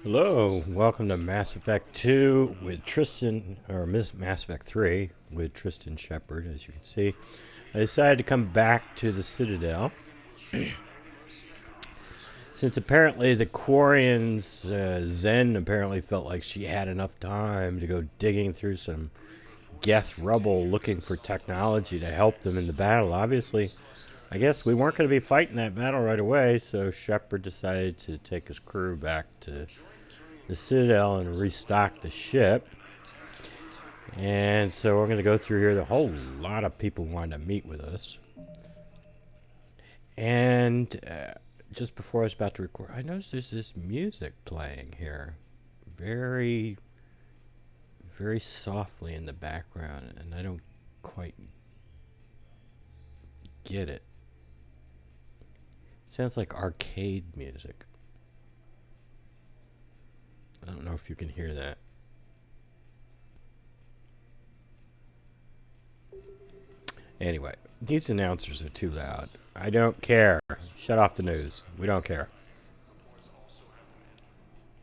Hello, welcome to Mass Effect 2 with Tristan, or Mass Effect 3 with Tristan Shepard, as you can see. I decided to come back to the Citadel since apparently the Quarians, Zen apparently felt like she had enough time to go digging through some Geth rubble looking for technology to help them in the battle. Obviously, I guess we weren't going to be fighting that battle right away, so Shepard decided to take his crew back to the Citadel and restock the ship. And so we're going to go through here. The whole lot of people wanted to meet with us. And just before I was about to record, I noticed there's this music playing here. Very, very softly in the background. And I don't quite get it. Sounds like arcade music. I don't know if you can hear that. Anyway, these announcers are too loud. I don't care. Shut off the news. We don't care.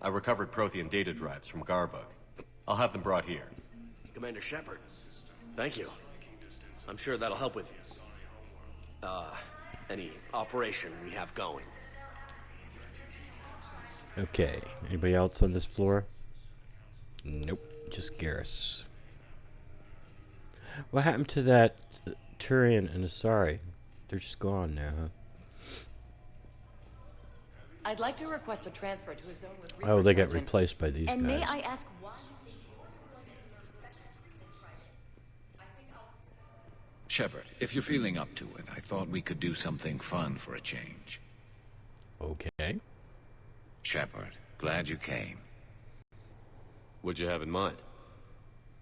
I recovered Prothean data drives from Garvug. I'll have them brought here. Commander Shepard, thank you. I'm sure that'll help with any operation we have going. Okay. Anybody else on this floor? Nope. Just Garrus. What happened to that Turian and Asari? They're just gone now, huh? I'd like to request a transfer to a zone with Oh, they got Sergeant. replaced by these And guys. may I ask why? Shepard, if you're feeling up to it, I thought we could do something fun for a change. Okay. Shepard, glad you came. What'd you have in mind?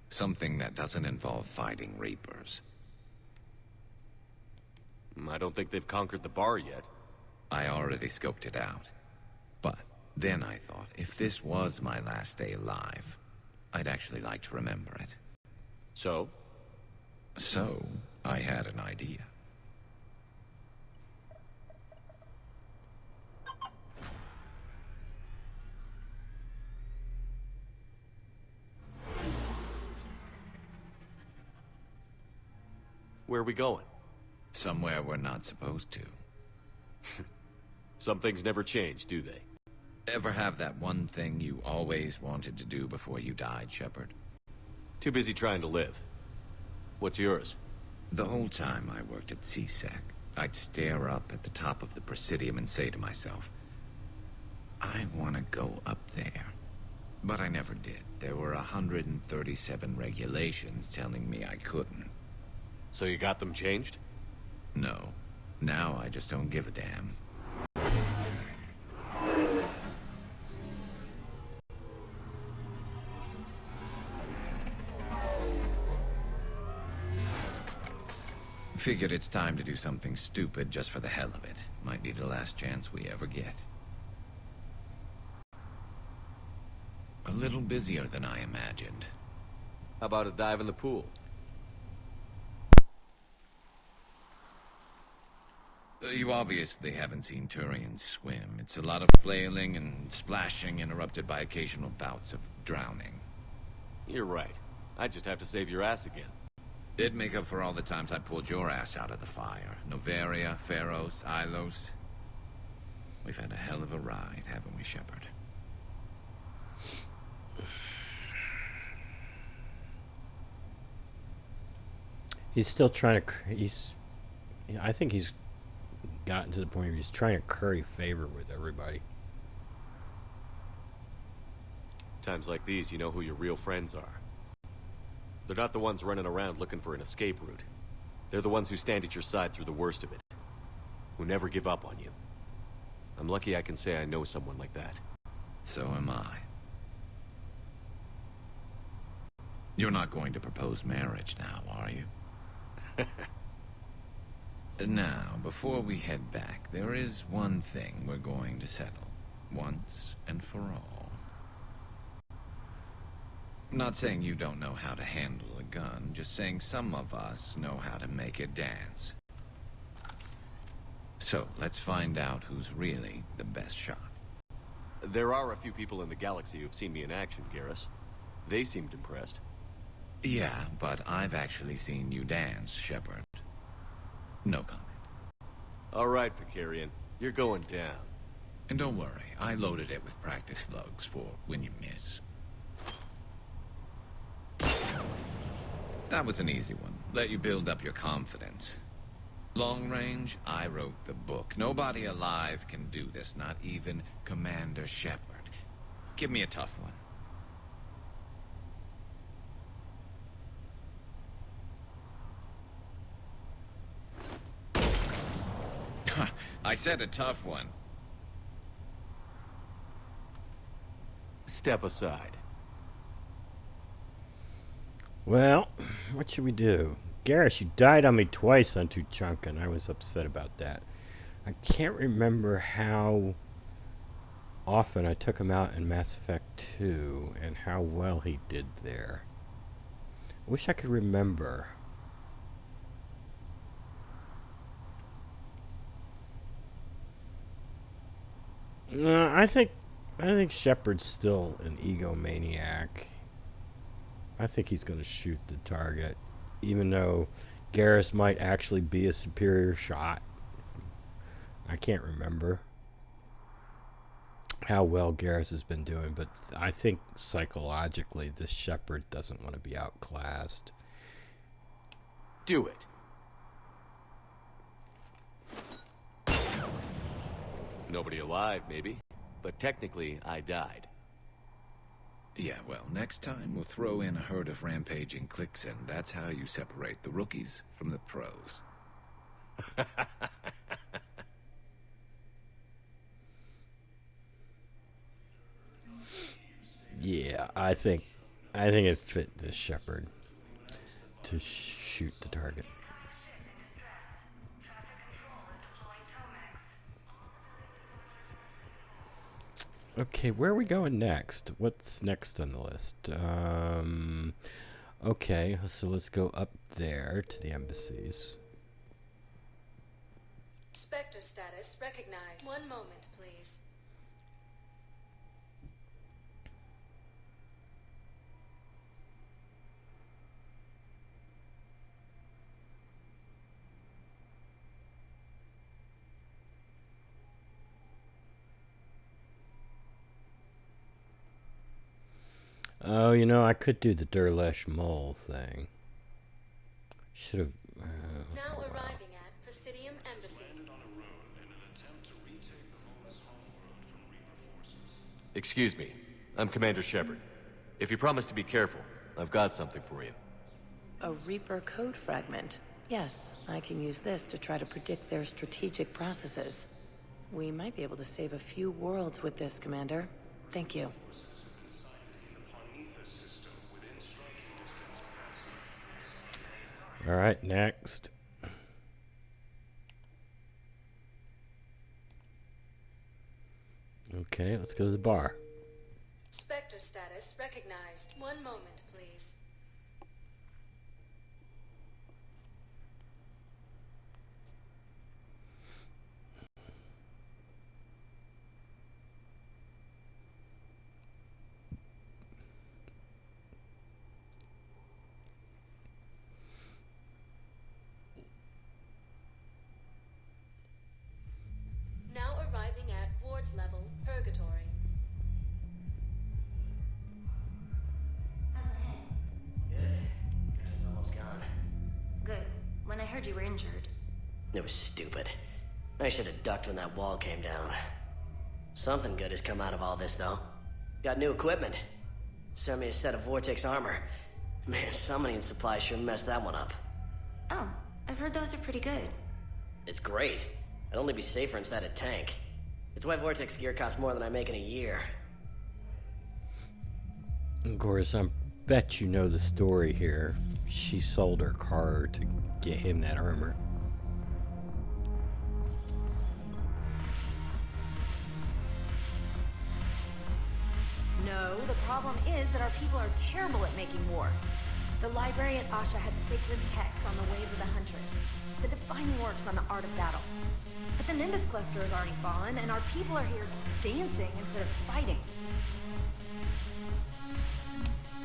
Something that doesn't involve fighting Reapers. I don't think they've conquered the bar yet. I already scoped it out. But then I thought, if this was my last day alive, I'd actually like to remember it. So? So, I had an idea. Where are we going? Somewhere we're not supposed to. Some things never change, do they? Ever have that one thing you always wanted to do before you died, Shepard? Too busy trying to live. What's yours? The whole time I worked at CSEC, I'd stare up at the top of the Presidium and say to myself, I want to go up there. But I never did. There were 137 regulations telling me I couldn't. So you got them changed? No. Now I just don't give a damn. Figured it's time to do something stupid just for the hell of it. Might be the last chance we ever get. A little busier than I imagined. How about a dive in the pool? You obviously haven't seen Turians swim. It's a lot of flailing and splashing, interrupted by occasional bouts of drowning. You're right. I just have to save your ass again. It'd make up for all the times I pulled your ass out of the fire. Noveria, Pharos, Ilos. We've had a hell of a ride, haven't we, Shepard? He's still trying to... I think he's gotten to the point where he's trying to curry favor with everybody. Times like these, you know who your real friends are. They're not the ones running around looking for an escape route. They're the ones who stand at your side through the worst of it. Who never give up on you. I'm lucky I can say I know someone like that. So am I. You're not going to propose marriage now, are you? Now, before we head back, there is one thing we're going to settle. Once and for all. I'm not saying you don't know how to handle a gun, just saying some of us know how to make it dance. So, let's find out who's really the best shot. There are a few people in the galaxy who've seen me in action, Garrus. They seemed impressed. Yeah, but I've actually seen you dance, Shepard. No comment. All right, Vicarian. You're going down. And don't worry, I loaded it with practice slugs for when you miss. That was an easy one. Let you build up your confidence. Long range, I wrote the book. Nobody alive can do this, not even Commander Shepard. Give me a tough one. I said a tough one. Step aside. Well, what should we do? Garrus, you died on me twice on Tuchanka, and I was upset about that. I can't remember how often I took him out in Mass Effect 2 and how well he did there. I wish I could remember. I think Shepard's still an egomaniac. I think he's going to shoot the target, even though Garrus might actually be a superior shot. I can't remember how well Garrus has been doing, but I think psychologically this Shepard doesn't want to be outclassed. Do it. Nobody alive, maybe. But technically, I died. Yeah, well, next time we'll throw in a herd of rampaging cliques, and that's how you separate the rookies from the pros. Yeah, I think it fit this Shepard to shoot the target. Okay, where are we going next? What's next on the list? Okay, so let's go up there to the embassies. Spectre status recognized. One moment, please. Oh, you know, I could do the Durlesh Mole thing. Should have. Now arriving at Presidium Embassy. Excuse me. I'm Commander Shepard. If you promise to be careful, I've got something for you. A Reaper code fragment. Yes, I can use this to try to predict their strategic processes. We might be able to save a few worlds with this, Commander. Thank you. All right, next. Okay, let's go to the bar. Spectre status recognized. One moment, please. Now arriving at ward level purgatory. It's almost gone. Good. When I heard you were injured. It was stupid. I should have ducked when that wall came down. Something good has come out of all this, though. Got new equipment. Sent me a set of Vortex armor. Man, somebody in supply sure messed that one up. Oh, I've heard those are pretty good. It's great. I'd only be safer inside a tank. It's why Vortex gear costs more than I make in a year. Of course, I bet you know the story here. She sold her car to get him that armor. No, the problem is that our people are terrible at making war. The library at Asha had sacred texts on the ways of the Huntress, the defining works on the art of battle. But the Nimbus cluster has already fallen, and our people are here dancing instead of fighting.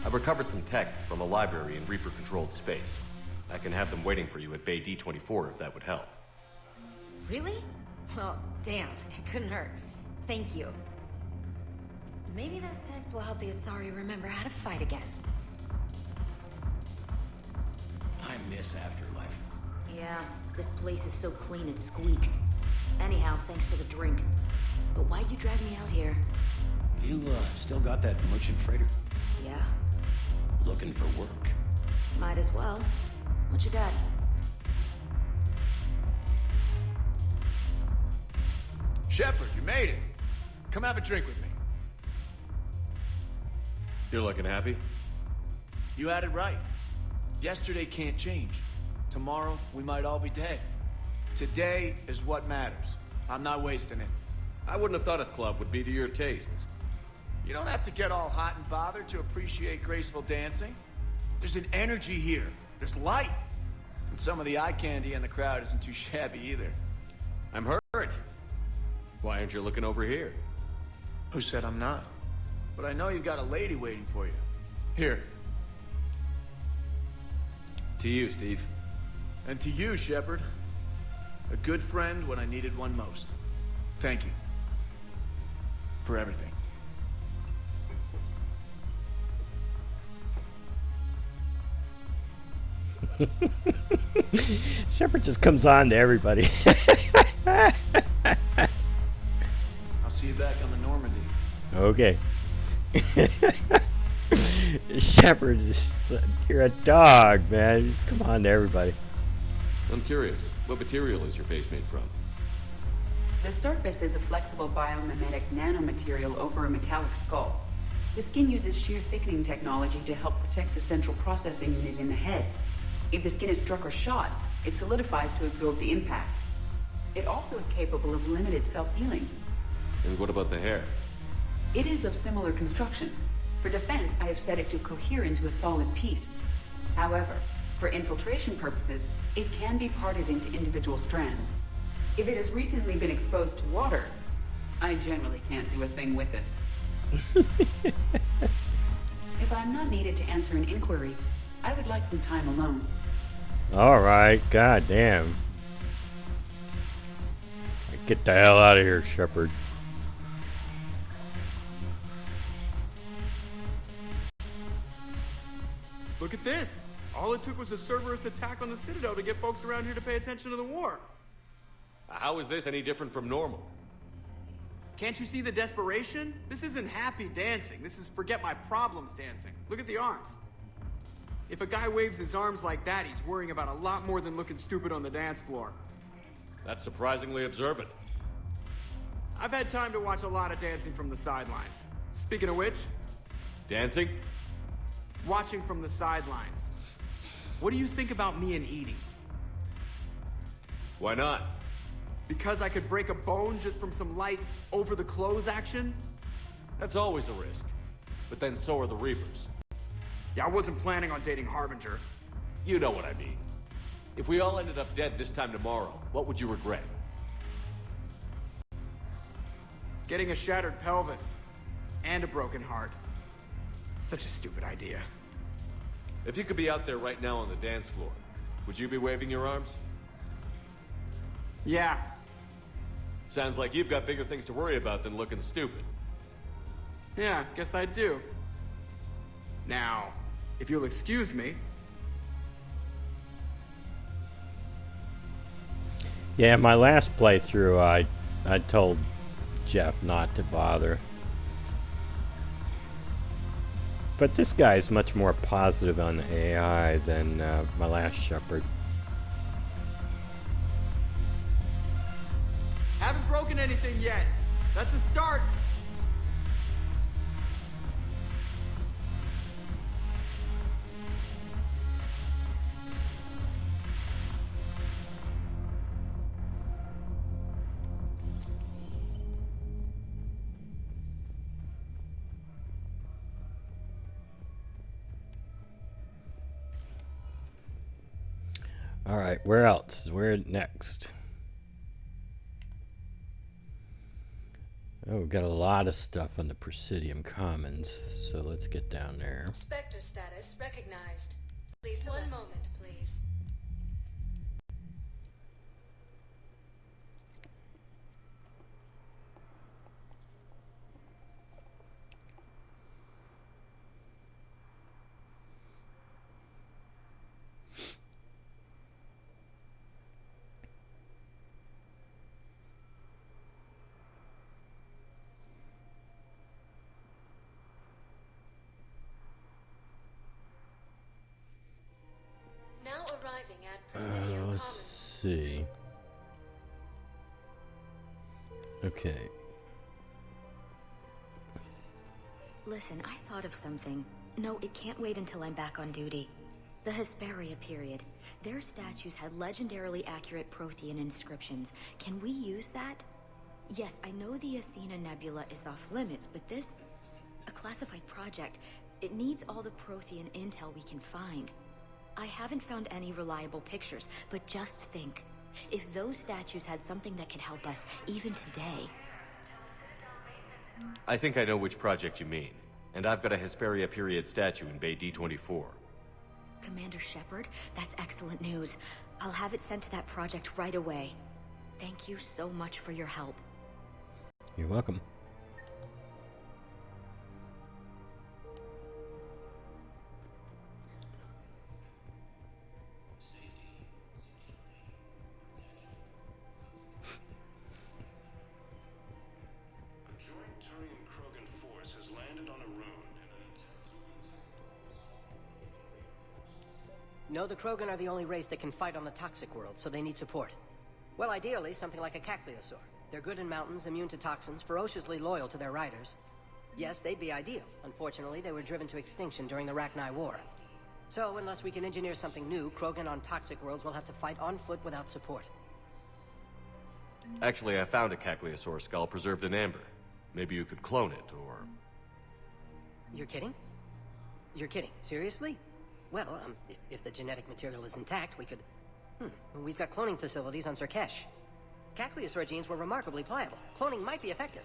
I've recovered some texts from a library in Reaper-controlled space. I can have them waiting for you at Bay D-24 if that would help. Really? Well, damn, it couldn't hurt. Thank you. Maybe those texts will help the Asari remember how to fight again. I miss Afterlife. Yeah, this place is so clean it squeaks. Anyhow, thanks for the drink. But why'd you drag me out here? You, still got that merchant freighter? Yeah, Looking for work? might as well. What you got? Shepard, you made it. Come have a drink with me. You're looking happy? You had it right. Yesterday can't change. Tomorrow, we might all be dead. Today is what matters. I'm not wasting it. I wouldn't have thought a club would be to your tastes. You don't have to get all hot and bothered to appreciate graceful dancing. There's an energy here. There's light. And some of the eye candy in the crowd isn't too shabby either. I'm hurt. Why aren't you looking over here? Who said I'm not? But I know you've got a lady waiting for you. Here. To you, Steve. And to you, Shepard. A good friend when I needed one most. Thank you. For everything. Shepard just comes on to everybody. I'll see you back on the Normandy. Okay. Shepard, you're a dog, man. Just come on to everybody. I'm curious. What material is your face made from? The surface is a flexible biomimetic nanomaterial over a metallic skull. The skin uses shear thickening technology to help protect the central processing unit in the head. If the skin is struck or shot, it solidifies to absorb the impact. It also is capable of limited self-healing. And what about the hair? It is of similar construction. For defense, I have set it to cohere into a solid piece. However, for infiltration purposes, it can be parted into individual strands. If it has recently been exposed to water, I generally can't do a thing with it. If I'm not needed to answer an inquiry, I would like some time alone. All right, goddamn. Get the hell out of here, Shepard. Look at this. All it took was a Cerberus attack on the Citadel to get folks around here to pay attention to the war. How is this any different from normal? Can't you see the desperation? This isn't happy dancing. This is forget my problems dancing. Look at the arms. If a guy waves his arms like that, he's worrying about a lot more than looking stupid on the dance floor. That's surprisingly observant. I've had time to watch a lot of dancing from the sidelines. Speaking of which... Dancing? Watching from the sidelines. What do you think about me and eating? Why not? Because I could break a bone just from some light over-the-clothes action? That's always a risk. But then so are the Reapers. Yeah, I wasn't planning on dating Harbinger. You know what I mean. If we all ended up dead this time tomorrow, what would you regret? Getting a shattered pelvis. And a broken heart. Such a stupid idea. If you could be out there right now on the dance floor, would you be waving your arms? Yeah. Sounds like you've got bigger things to worry about than looking stupid. Yeah, guess I do. Now, if you'll excuse me. Yeah, my last playthrough, I told Jeff not to bother. But this guy's much more positive on AI than my last Shepard. Haven't broken anything yet. That's a start. Alright, where else? Where next? Oh, we've got a lot of stuff on the Presidium Commons, so let's get down there. Spectre status recognized. Please, one moment, please. Now arriving at Presidium Let's Commons. see. Okay. Listen, I thought of something. No, it can't wait until I'm back on duty. The Hesperia period. Their statues had legendarily accurate Prothean inscriptions. Can we use that? Yes, I know the Athena Nebula is off limits, but this... a classified project. It needs all the Prothean intel we can find. I haven't found any reliable pictures, but just think. If those statues had something that could help us, even today... I think I know which project you mean. And I've got a Hesperia period statue in Bay D24. Commander Shepard, that's excellent news. I'll have it sent to that project right away. Thank you so much for your help. You're welcome. No, the Krogan are the only race that can fight on the toxic world, so they need support. Well, ideally, something like a Cacliosaur. They're good in mountains, immune to toxins, ferociously loyal to their riders. Yes, they'd be ideal. Unfortunately, they were driven to extinction during the Rachni War. So, unless we can engineer something new, Krogan on toxic worlds will have to fight on foot without support. Actually, I found a Cacliosaur skull preserved in amber. Maybe you could clone it, or... You're kidding? You're kidding. Seriously? Well, if the genetic material is intact, we could... We've got cloning facilities on Zerkesh. Cacliosaur genes were remarkably pliable. Cloning might be effective.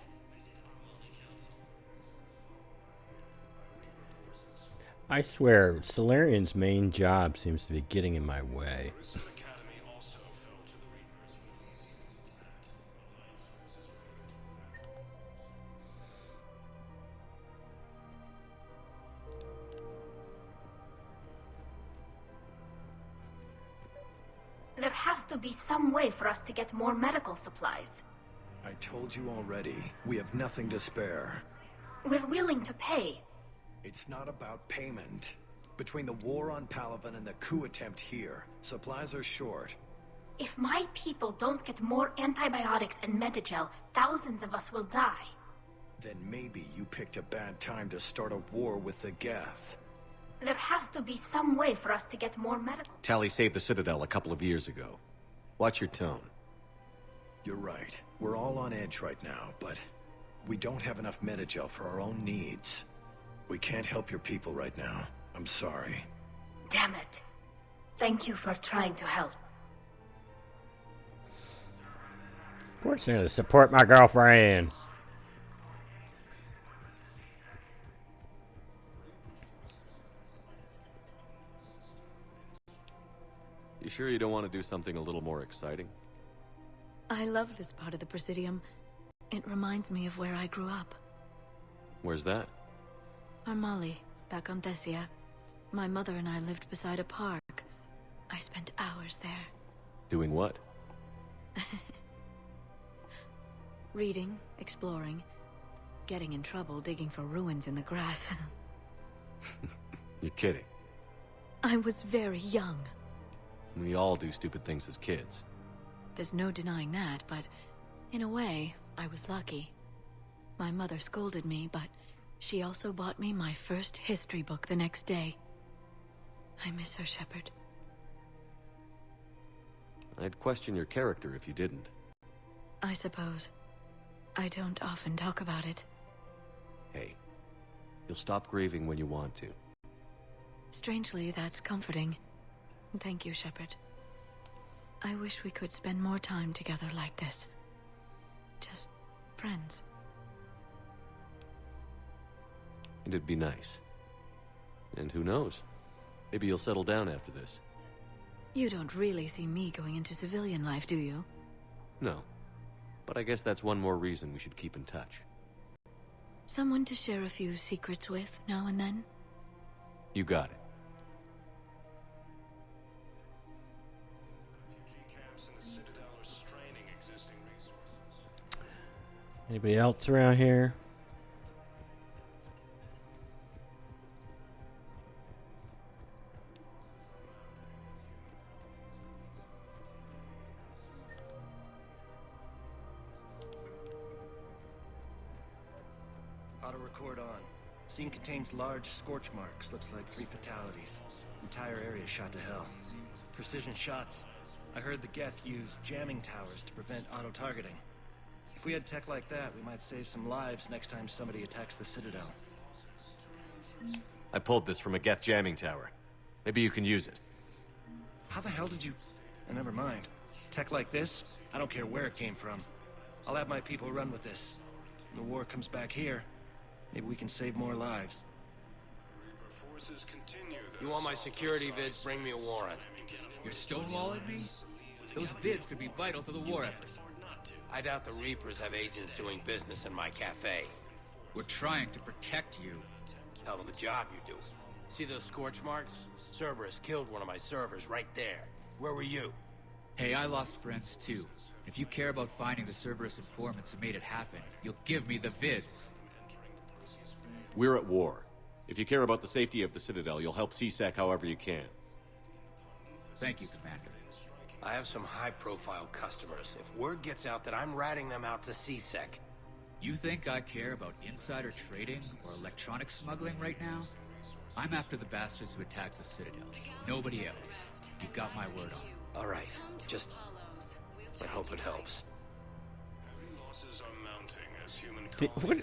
I swear, Solarian's main job seems to be getting in my way. There has to be some way for us to get more medical supplies. I told you already, we have nothing to spare. We're willing to pay. It's not about payment. Between the war on Palaven and the coup attempt here, supplies are short. If my people don't get more antibiotics and Medigel, thousands of us will die. Then maybe you picked a bad time to start a war with the Geth. There has to be some way for us to get more medical... Tali saved the Citadel a couple of years ago. Watch your tone. You're right. We're all on edge right now, but we don't have enough Medigel for our own needs. We can't help your people right now. I'm sorry. Damn it. Thank you for trying to help. Of course I'm gonna support my girlfriend. You sure you don't want to do something a little more exciting? I love this part of the Presidium. It reminds me of where I grew up. Where's that? Armali, back on Thessia. My mother and I lived beside a park. I spent hours there. Doing what? Reading, exploring, getting in trouble digging for ruins in the grass. You're kidding. I was very young. We all do stupid things as kids. There's no denying that, but in a way, I was lucky. My mother scolded me, but she also bought me my first history book the next day. I miss her, Shepard. I'd question your character if you didn't. I suppose. I don't often talk about it. Hey, you'll stop grieving when you want to. Strangely, that's comforting. Thank you, Shepard. I wish we could spend more time together like this. Just friends. It'd be nice. And who knows? Maybe you'll settle down after this. You don't really see me going into civilian life, do you? No. But I guess that's one more reason we should keep in touch. Someone to share a few secrets with now and then? You got it. Anybody else around here? Auto record on. Scene contains large scorch marks. Looks like 3 fatalities. Entire area shot to hell. Precision shots. I heard the Geth use jamming towers to prevent auto-targeting. If we had tech like that, we might save some lives next time somebody attacks the Citadel. I pulled this from a Geth jamming tower. Maybe you can use it. How the hell did you... never mind. Tech like this? I don't care where it came from. I'll have my people run with this. When the war comes back here, maybe we can save more lives. You want my security vids, bring me a warrant. You're stonewalling me? Those vids could be vital to the war effort. I doubt the Reapers have agents doing business in my cafe. We're trying to protect you. Hell of a job you do. See those scorch marks? Cerberus killed one of my servers right there. Where were you? Hey, I lost friends too. If you care about finding the Cerberus informants who made it happen, you'll give me the vids. We're at war. If you care about the safety of the Citadel, you'll help CSEC however you can. Thank you, Commander. I have some high-profile customers. If word gets out that I'm ratting them out to CSEC... You think I care about insider trading or electronic smuggling right now? I'm after the bastards who attacked the Citadel. Nobody else. You've got my word on it. All right. Just... I hope it helps.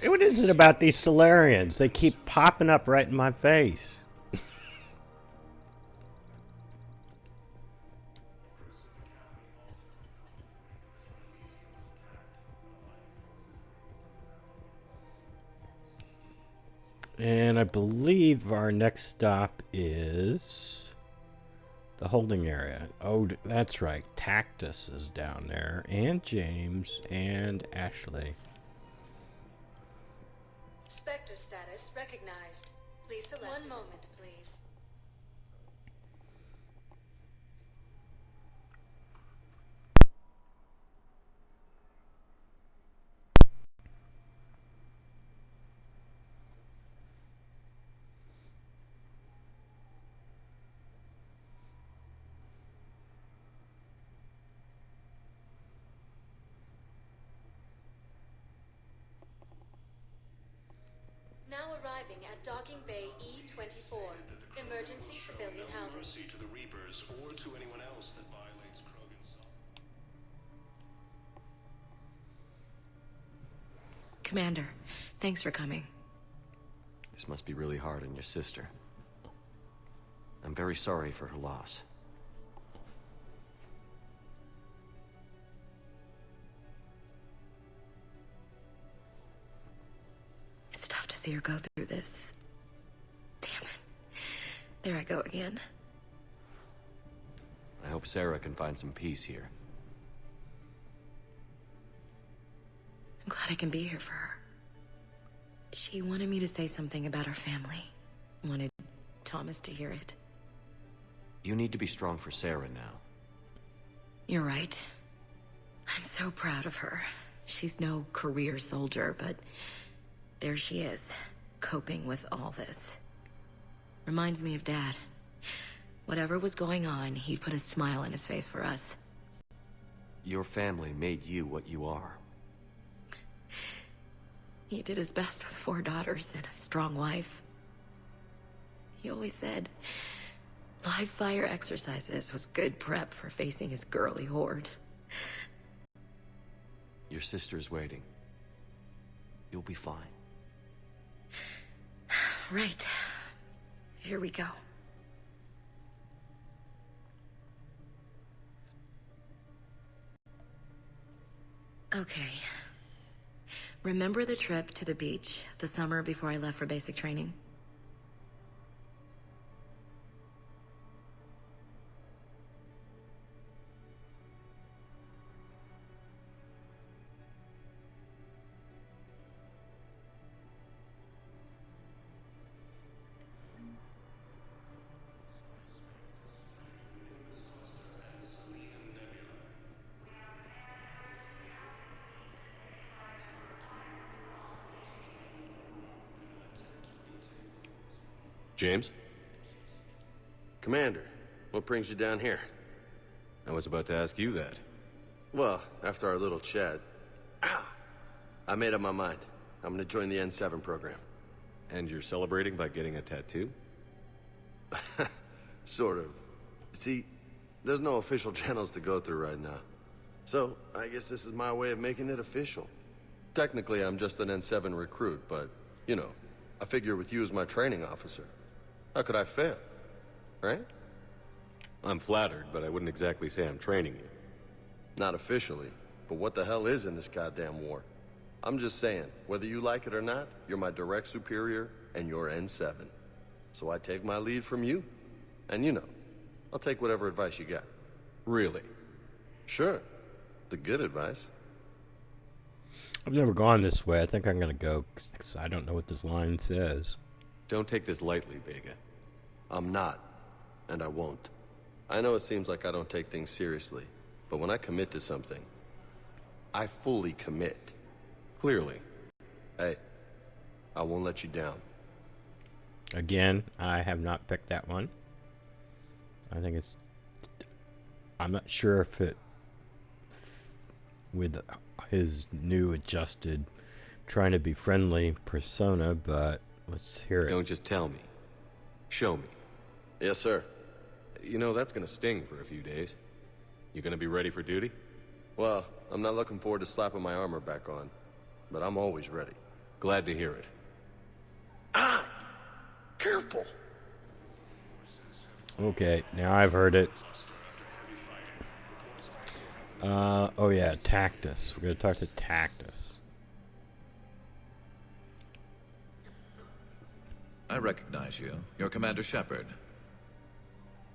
What is it about these Solarians? They keep popping up right in my face. And I believe our next stop is the holding area. Oh, that's right. Tactus is down there, and James, and Ashley. Spectre status recognized. Please select. One moment, please. Now arriving at Docking Bay E-24. Emergency civilian housing. To the Reapers or to anyone else that violates Krogan's. Commander, thanks for coming. This must be really hard on your sister. I'm very sorry for her loss. It's tough to see her go through this. Damn it. There I go again. I hope Sarah can find some peace here. I'm glad I can be here for her. She wanted me to say something about her family. Wanted Thomas to hear it. You need to be strong for Sarah now. You're right. I'm so proud of her. She's no career soldier, but there she is, coping with all this. Reminds me of Dad. Whatever was going on, he'd put a smile on his face for us. Your family made you what you are. He did his best with 4 daughters and a strong wife. He always said live fire exercises was good prep for facing his girly horde. Your sister's waiting. You'll be fine. Right. Here we go. Okay. Remember the trip to the beach the summer before I left for basic training? James? Commander, what brings you down here? I was about to ask you that. Well, after our little chat... I made up my mind. I'm gonna join the N7 program. And you're celebrating by getting a tattoo? Sort of. See, there's no official channels to go through right now. So, I guess this is my way of making it official. Technically, I'm just an N7 recruit, but, you know, I figure with you as my training officer, how could I fail? Right? I'm flattered, but I wouldn't exactly say I'm training you. Not officially, but what the hell is in this goddamn war? I'm just saying, whether you like it or not, you're my direct superior, and you're N7. So I take my lead from you. And you know, I'll take whatever advice you got. Really? Sure. The good advice. I've never gone this way. I think I'm going to go, because I don't know what this line says. Don't take this lightly, Vega. I'm not, and I won't. I know it seems like I don't take things seriously, but when I commit to something, I fully commit. Clearly. Hey, I won't let you down. Again, I have not picked that one. I think it's... I'm not sure if it... with his new adjusted, trying to be friendly persona, but let's hear it. Don't just tell me. Show me. Yes, sir. You know, that's gonna sting for a few days. You gonna be ready for duty? Well, I'm not looking forward to slapping my armor back on, but I'm always ready. Glad to hear it. Ah! Careful! Okay, now I've heard it. Oh yeah, Tactus. We're going to talk to Tactus. I recognize you. You're Commander Shepard.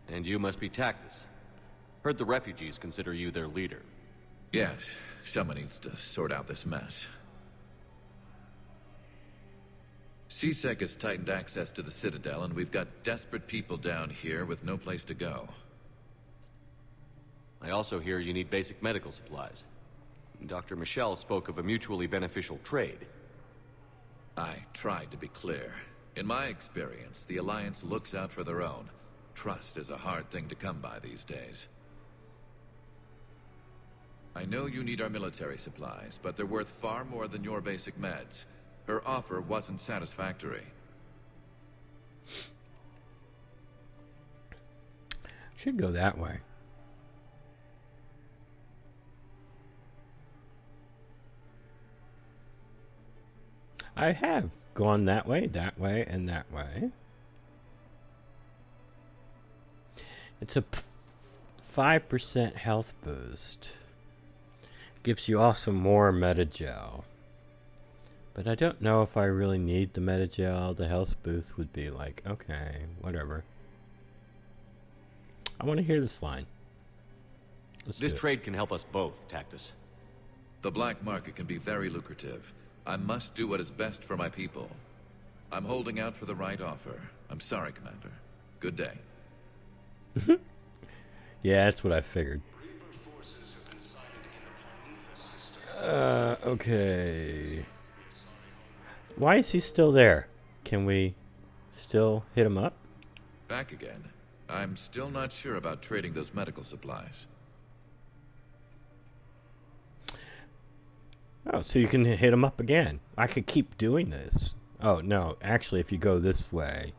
And you must be Tactus. Heard the refugees consider you their leader. Yes, someone needs to sort out this mess. CSEC has tightened access to the Citadel, and we've got desperate people down here with no place to go. I also hear you need basic medical supplies. Dr. Michelle spoke of a mutually beneficial trade. I tried to be clear. In my experience, the Alliance looks out for their own. Trust is a hard thing to come by these days. I know you need our military supplies, but they're worth far more than your basic meds. Her offer wasn't satisfactory. Should go that way. I have gone that way, and that way. It's a 5% health boost. Gives you also more Metagel. But I don't know if I really need the Metagel. The health boost would be like, okay, whatever. I want to hear this line. This trade can help us both, Tactus. The black market can be very lucrative. I must do what is best for my people. I'm holding out for the right offer. I'm sorry, Commander. Good day. Yeah, that's what I figured. Okay. Why is he still there? Can we still hit him up? Back again. I'm still not sure about trading those medical supplies. Oh, so you can hit him up again. I could keep doing this. Oh, no. Actually, if you go this way,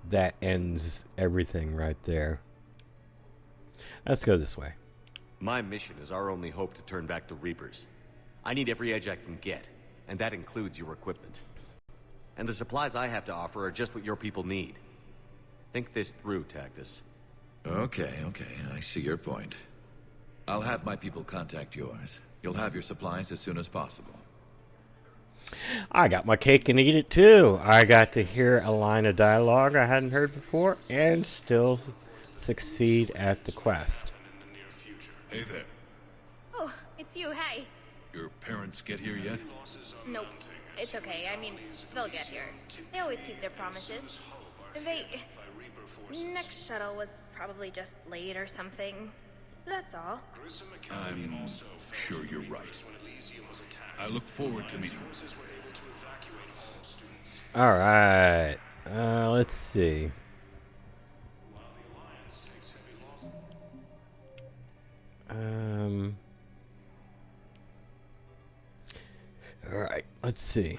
that ends everything right there. Let's go this way. My mission is our only hope to turn back the Reapers. I need every edge I can get, and that includes your equipment. And the supplies I have to offer are just what your people need. Think this through, Tactus. Okay, I see your point. I'll have my people contact yours. You'll have your supplies as soon as possible. I got my cake and eat it too. I got to hear a line of dialogue I hadn't heard before and still succeed at the quest. Hey there. Oh, it's you, hey. Your parents get here yet? Nope. It's okay. I mean, they'll get here. They always keep their promises. Next shuttle was probably just late or something. That's all. I'm sure you're right. I look forward to meeting you. All right. Let's see. All right. Let's see.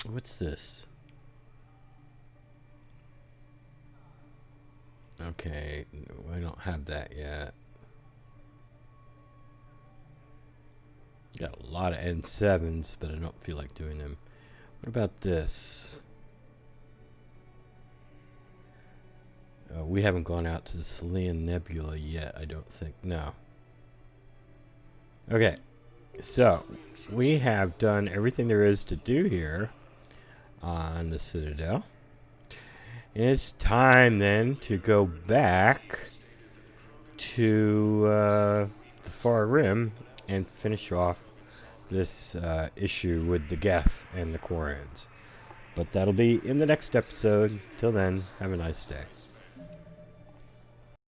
What's this? Okay, I don't have that yet. Got a lot of N7s, but I don't feel like doing them. What about this? We haven't gone out to the Selene Nebula yet, I don't think. No. Okay, so we have done everything there is to do here on the Citadel. It's time then to go back to the Far Rim and finish off this issue with the Geth and the Quarians. But that'll be in the next episode. Till then, have a nice day.